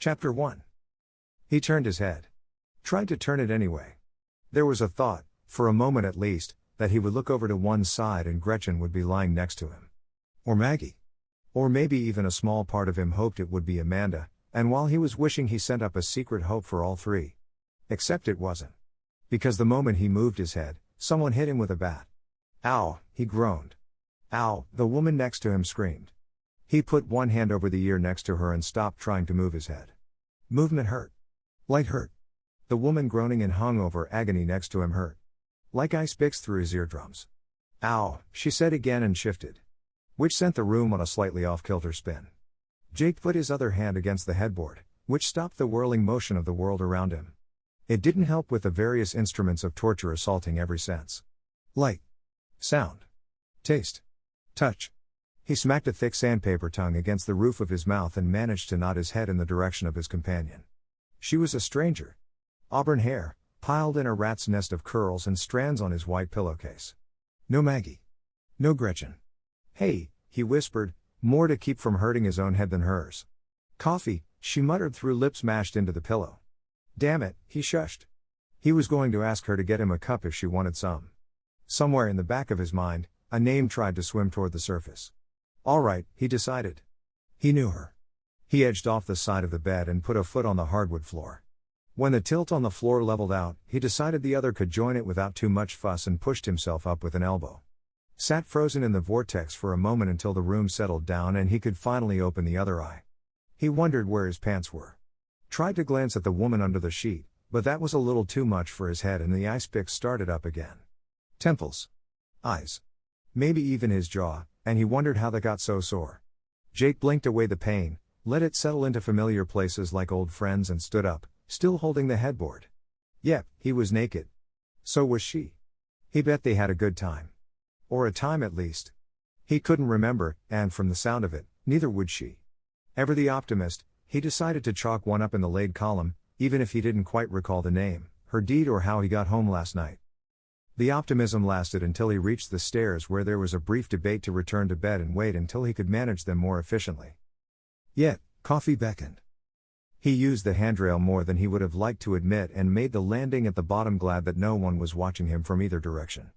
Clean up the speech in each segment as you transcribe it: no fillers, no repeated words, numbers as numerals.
Chapter 1. He turned his head. Tried to turn it anyway. There was a thought, for a moment at least, that he would look over to one side and Gretchen would be lying next to him. Or Maggie. Or maybe even a small part of him hoped it would be Amanda, and while he was wishing he sent up a secret hope for all three. Except it wasn't. Because the moment he moved his head, someone hit him with a bat. "Ow," he groaned. "Ow," the woman next to him screamed. He put one hand over the ear next to her and stopped trying to move his head. Movement hurt. Light hurt. The woman groaning in hungover agony next to him hurt. Like ice picks through his eardrums. "Ow," she said again and shifted. Which sent the room on a slightly off-kilter spin. Jake put his other hand against the headboard, which stopped the whirling motion of the world around him. It didn't help with the various instruments of torture assaulting every sense. Light. Sound. Taste. Touch. He smacked a thick sandpaper tongue against the roof of his mouth and managed to nod his head in the direction of his companion. She was a stranger. Auburn hair, piled in a rat's nest of curls and strands on his white pillowcase. No Maggie. No Gretchen. "Hey," he whispered, more to keep from hurting his own head than hers. "Coffee," she muttered through lips mashed into the pillow. Damn it, he shushed. He was going to ask her to get him a cup if she wanted some. Somewhere in the back of his mind, a name tried to swim toward the surface. All right, he decided. He knew her. He edged off the side of the bed and put a foot on the hardwood floor. When the tilt on the floor leveled out, he decided the other could join it without too much fuss and pushed himself up with an elbow. Sat frozen in the vortex for a moment until the room settled down and he could finally open the other eye. He wondered where his pants were. Tried to glance at the woman under the sheet, but that was a little too much for his head and the ice pick started up again. Temples. Eyes. Maybe even his jaw, and he wondered how they got so sore. Jake blinked away the pain, let it settle into familiar places like old friends and stood up, still holding the headboard. Yep, he was naked. So was she. He bet they had a good time. Or a time at least. He couldn't remember, and from the sound of it, neither would she. Ever the optimist, he decided to chalk one up in the laid column, even if he didn't quite recall the name, her deed or how he got home last night. The optimism lasted until he reached the stairs where there was a brief debate to return to bed and wait until he could manage them more efficiently. Yet, coffee beckoned. He used the handrail more than he would have liked to admit and made the landing at the bottom glad that no one was watching him from either direction.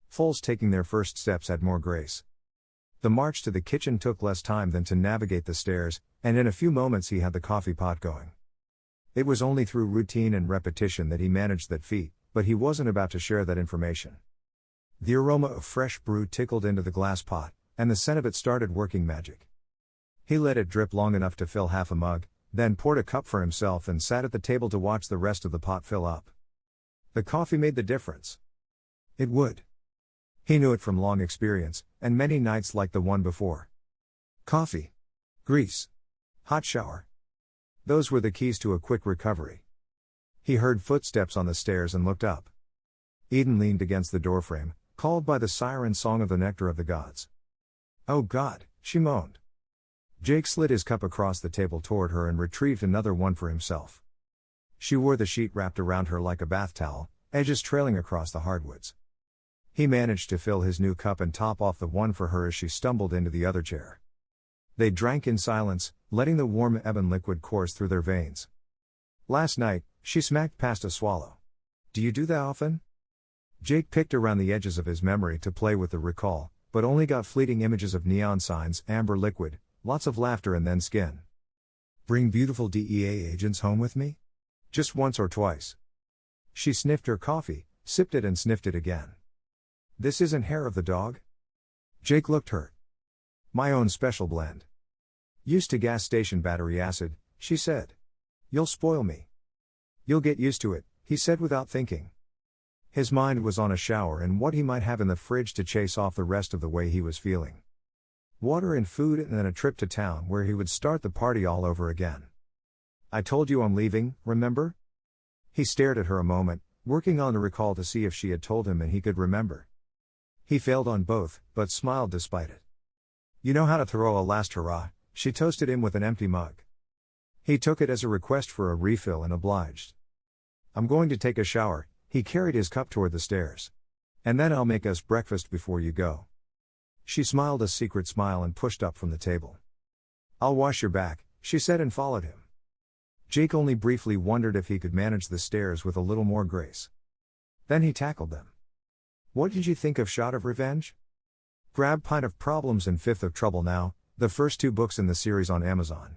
Foals taking their first steps had more grace. The march to the kitchen took less time than to navigate the stairs, and in a few moments he had the coffee pot going. It was only through routine and repetition that he managed that feat, but he wasn't about to share that information. The aroma of fresh brew tickled into the glass pot, and the scent of it started working magic. He let it drip long enough to fill half a mug, then poured a cup for himself and sat at the table to watch the rest of the pot fill up. The coffee made the difference. It would. He knew it from long experience, and many nights like the one before. Coffee. Grease. Hot shower. Those were the keys to a quick recovery. He heard footsteps on the stairs and looked up. Eden leaned against the doorframe, called by the siren song of the nectar of the gods. "Oh God," she moaned. Jake slid his cup across the table toward her and retrieved another one for himself. She wore the sheet wrapped around her like a bath towel, edges trailing across the hardwoods. He managed to fill his new cup and top off the one for her as she stumbled into the other chair. They drank in silence, letting the warm ebon liquid course through their veins. "Last night," she smacked past a swallow. "Do you do that often?" Jake picked around the edges of his memory to play with the recall, but only got fleeting images of neon signs, amber liquid, lots of laughter and then skin. "Bring beautiful DEA agents home with me?" "Just once or twice." She sniffed her coffee, sipped it and sniffed it again. "This isn't hair of the dog?" Jake looked hurt. "My own special blend. Used to gas station battery acid," she said. "You'll spoil me." "You'll get used to it," he said without thinking. His mind was on a shower and what he might have in the fridge to chase off the rest of the way he was feeling. Water and food and then a trip to town where he would start the party all over again. "I told you I'm leaving, remember?" He stared at her a moment, working on a recall to see if she had told him and he could remember. He failed on both, but smiled despite it. "You know how to throw a last hurrah," she toasted him with an empty mug. He took it as a request for a refill and obliged. "I'm going to take a shower," he carried his cup toward the stairs. "And then I'll make us breakfast before you go." She smiled a secret smile and pushed up from the table. "I'll wash your back," she said and followed him. Jake only briefly wondered if he could manage the stairs with a little more grace. Then he tackled them. What did you think of Shot of Revenge? Grab Pint of Problems and Fifth of Trouble now, the first 2 books in the series on Amazon.